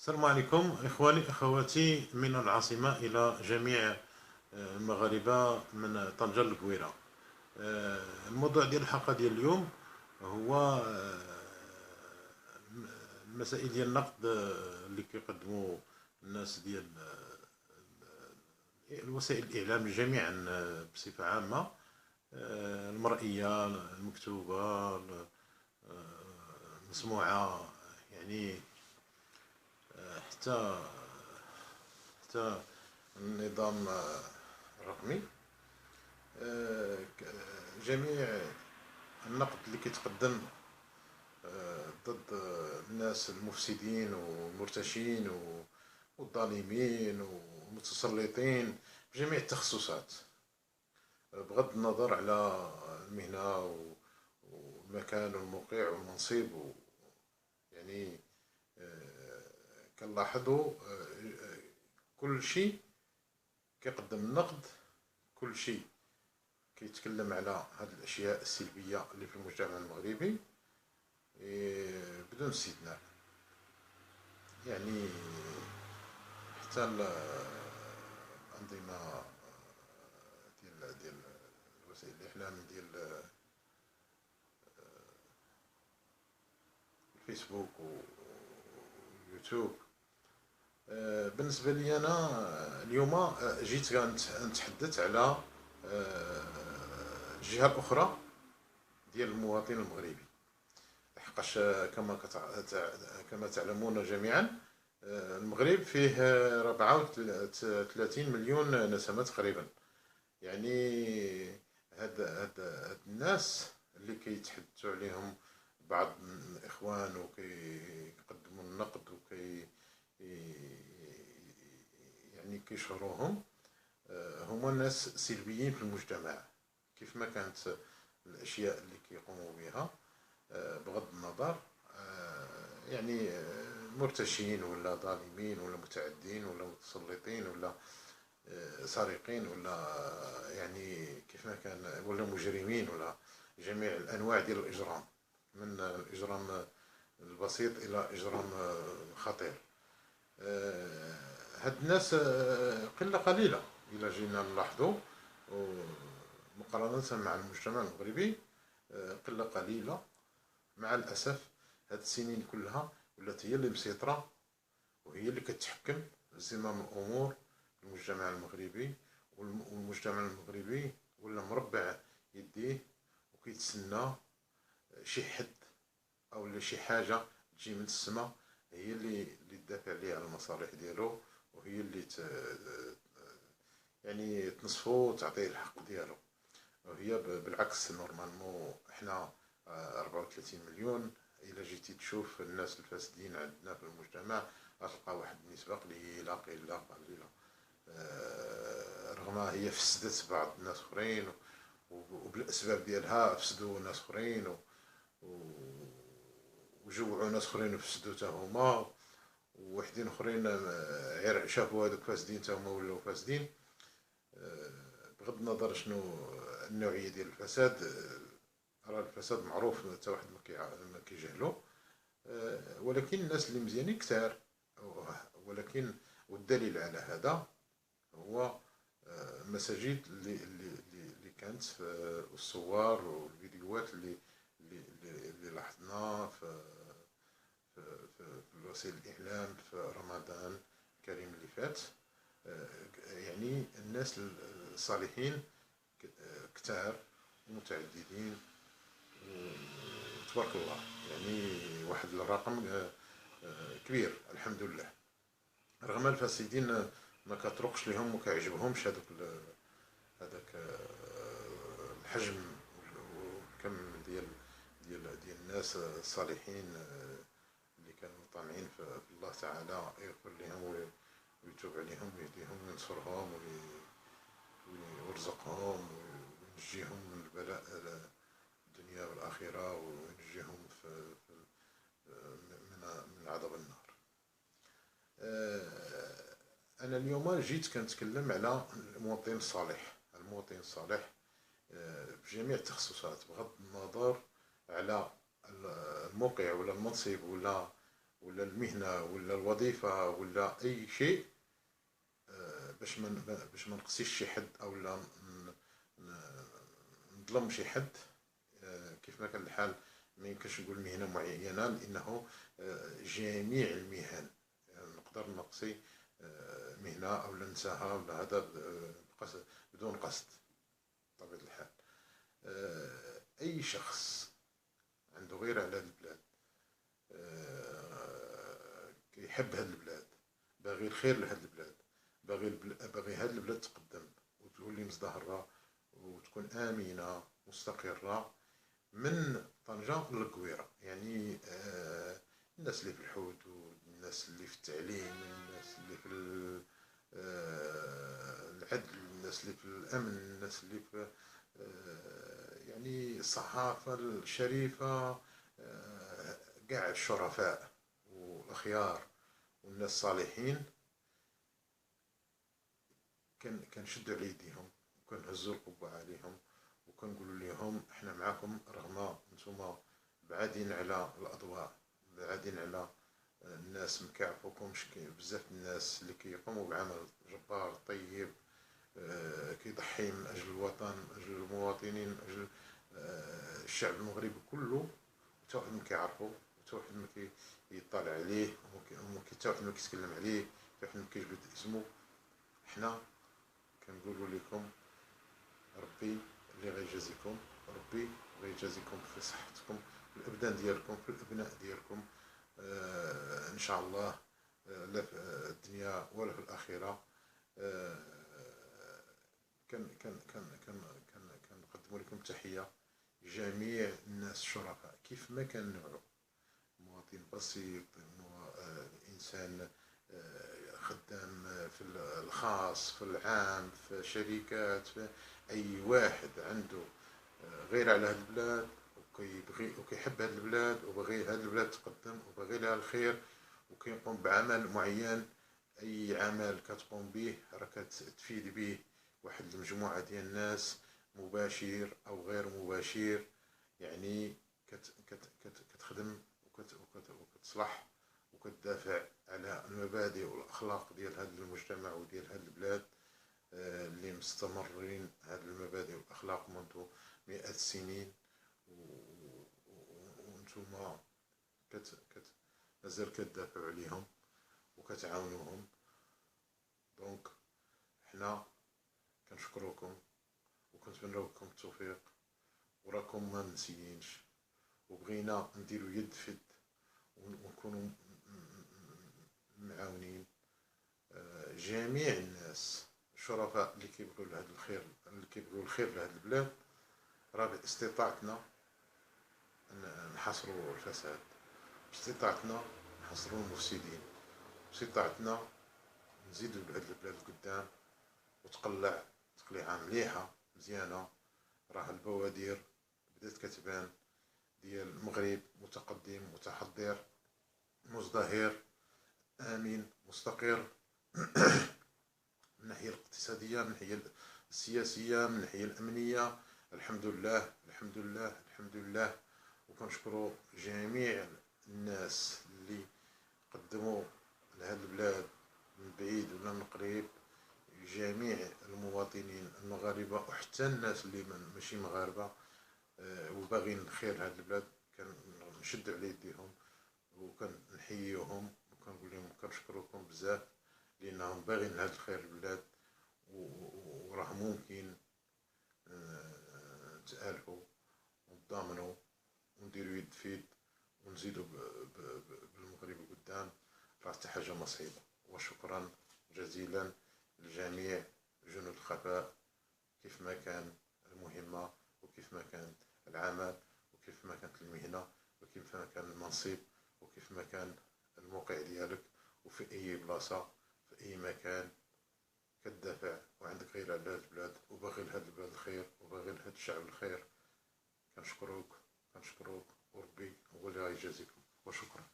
السلام عليكم إخواني أخواتي من العاصمة إلى جميع المغاربة من طنجة للقويرة. الموضوع ديال الحلقة ديال اليوم هو المسائل ديال النقد اللي كيقدموا الناس ديال الوسائل الإعلام جميعا بصفة عامة، المرئية المكتوبة المسموعة، يعني حتى النظام الرقمي. جميع النقد اللي كيتقدم ضد الناس المفسدين والمرتشين والظالمين والمتسلطين في جميع التخصصات، بغض النظر على المهنة والمكان والموقع والمنصب. يعني كنلاحظوا كل شيء كيقدم النقد، كل شيء كيتكلم على هاد الاشياء السلبيه اللي في المجتمع المغربي بدون استثناء. يعني حتى الانظمه ديال وسائل الاعلام ديال الفيسبوك واليوتيوب. بالنسبه لي انا اليوم جيت غنتحدث على الجهه الاخرى ديال المواطن المغربي، لحقاش كما تعلمون جميعا المغرب فيه 34 مليون نسمة تقريبا. يعني هاد الناس اللي كيتحدثوا عليهم بعض الاخوان وكيقدموا النقد يعني كيشهروهم، هما ناس سلبيين في المجتمع. كيف ما كانت الاشياء اللي كيقوموا بها بغض النظر، يعني مرتشين ولا ظالمين ولا متعدين ولا متسلطين ولا سارقين ولا يعني كيف ما كان، ولا مجرمين، ولا جميع الانواع ديال الاجرام، من الاجرام البسيط الى اجرام خطير. هاد الناس قله قليله الى جينا نلاحظوا مقارنه مع المجتمع المغربي، قله قليله. مع الاسف هاد السنين كلها ولات هي اللي مسيطره وهي اللي كتحكم زمام الامور في المجتمع المغربي. والمجتمع المغربي ولا مربع يديه وكيتسنى شي حد او شي حاجه تجي من السماء هي اللي تدافع عليه على المصالح ديالو، وهي اللي يعني تنصفو وتعطيه الحق ديالو. وهي بالعكس نورمالمون احنا 34 مليون. الا جيتي تشوف الناس الفاسدين عندنا في المجتمع غتلقى واحد النسبه قليله رغم هي فسدت بعض الناس اخرين، وبالاسباب ديالها فسدوا ناس اخرين وجوعوا ناس اخرين وفسدوا حتى هما، ووحدين اخرين غير شافوا هذوك فاسدين حتى هما ولاو فاسدين. بغض النظر شنو النوعيه ديال الفساد، راه الفساد معروف حتى واحد ما كيجهلو. ولكن الناس اللي مزيانين كثار. ولكن والدليل على هذا هو المساجد اللي كانت والصور والفيديوهات اللي لاحظنا في وسائل الاعلام في رمضان الكريم اللي فات. يعني الناس الصالحين كتار ومتعددين تبارك الله، يعني واحد الرقم كبير الحمد لله. رغم الفاسدين ما كتروقش لهم وما كيعجبهمش هذاك الحجم والكم ديال الناس الصالحين اللي كانوا طامعين في الله تعالى يغفر لهم ويتوب عليهم ويهديهم وينصرهم ويرزقهم وينجيهم من البلاء الدنيا والآخرة، وينجيهم من عذاب النار. أنا اليوم جيت كنتكلم على المواطن الصالح. المواطن الصالح في جميع التخصصات بغض النظر على الموقع ولا المنصب ولا ولا المهنة ولا الوظيفة ولا أي شيء، باش ما نقصيش شي حد أو لا نظلم شي حد. كيف ما كان الحال ما يمكنش نقول مهنة معينة، لأنه جميع المهن نقدر نقصي مهنة أو ننساها ولا هذا بدون قصد بطبيعة الحال. أي شخص عنده غيرة على هاد البلاد، كيحب هاد البلاد، باغي الخير لهاد البلاد، باغي هاد البلاد تقدم وتولي مزدهرة وتكون آمنة مستقرة، من طنجة للقويرة. يعني الناس اللي في الحوت والناس اللي في التعليم، الناس اللي في العدل، الناس اللي في الأمن، الناس اللي في يعني الصحافة الشريفة، قاع الشرفاء والأخيار والناس الصالحين، كنشدوا على يديهم وكنهزوا القبعة عليهم وكنقولوا لهم احنا معاكم، رغم نتوما بعادين على الأضواء، بعادين على الناس مكيعرفوكمش. كاين بزاف الناس اللي كيقوموا بعمل جبار طيب، كيضحي من أجل الوطن، من أجل المواطنين، من أجل الشعب المغربي كله، حتى واحد ما كيعرفو، حتى واحد ما كيطلع عليه، حتى واحد ما كيتكلم عليه، حتى واحد ما كيجبد اسمه. حنا كنقولوا لكم ربي اللي غيجازيكم، ربي غيجازيكم في صحتكم، في الابدان ديالكم، في الابناء ديالكم، ان شاء الله، لا في الدنيا ولا في الاخره. كنقدم لكم تحيه جميع الناس الشرفاء، كيف ما كان نوعه، مواطن بسيط، انسان خدام في الخاص، في العام، في شركات، في اي واحد عنده غير على هاد البلاد وكيبغي وكيحب هاد البلاد وبغي هاد البلاد تقدم وبغي لها الخير وكيقوم بعمل معين. اي عمل كتقوم به راه كتفيد به واحد المجموعة ديال الناس، مباشر او غير مباشر. يعني كتخدم وكتصلح وكتدافع على المبادئ والاخلاق ديال هذا المجتمع وديال هذه البلاد، اللي مستمرين هذه المبادئ والاخلاق منذ مئات السنين، وانتم مازال كتدافعوا عليهم وكتعاونوهم. دونك حنا كنشكروكم وكنتمنى لكم التوفيق، وراكم ما منسيينش، وبغينا نديرو يد في يد ونكونوا معاونين. جميع الناس الشرفاء اللي كيبغيو لهذا الخير، اللي كيبغيو الخير لهذه البلاد، راه باستطاعتنا نحصروا الفساد، باستطاعتنا نحصروا المفسدين، باستطاعتنا نزيدوا بهذه البلاد قدام وتقلع تقليعة مليحة مزيانة. راه البوادير بدات كتبان ديال المغرب متقدم متحضر مزدهر آمن مستقر، من الناحية الاقتصادية، من الناحية السياسية، من الناحية الأمنية. الحمد لله الحمد لله الحمد لله. وكنشكروا جميع الناس اللي قدموا لهذه البلاد من بعيد ولا من قريب، جميع المواطنين المغاربة وحتى الناس اللي ماشي مغاربة وباغيين الخير لهذه البلاد، كنشد على يديهم وكنحييهم وكنقول لهم كنشكركم بزاف، لانهم باغيين لهذا الخير للبلاد، وراه ممكن نتآلفوا ونتضامنوا ونديروا يد في يد ونزيدوا بالمغرب قدام. راه حتى حاجه مصيبه. وشكرا جزيلا لجميع جنود الخفاء، كيف ما كان المهمه وكيف ما كان العمل وكيف ما كانت المهنه وكيف ما كان المنصب وكيف ما كان الموقع ديالك، وفي اي بلاصه في اي مكان كتدافع وعندك غير على هاد البلاد وباغي لهاد البلاد الخير وباغي لهاد الشعب الخير. كنشكروك وربي هو اللي غيجازيكم. وشكرا.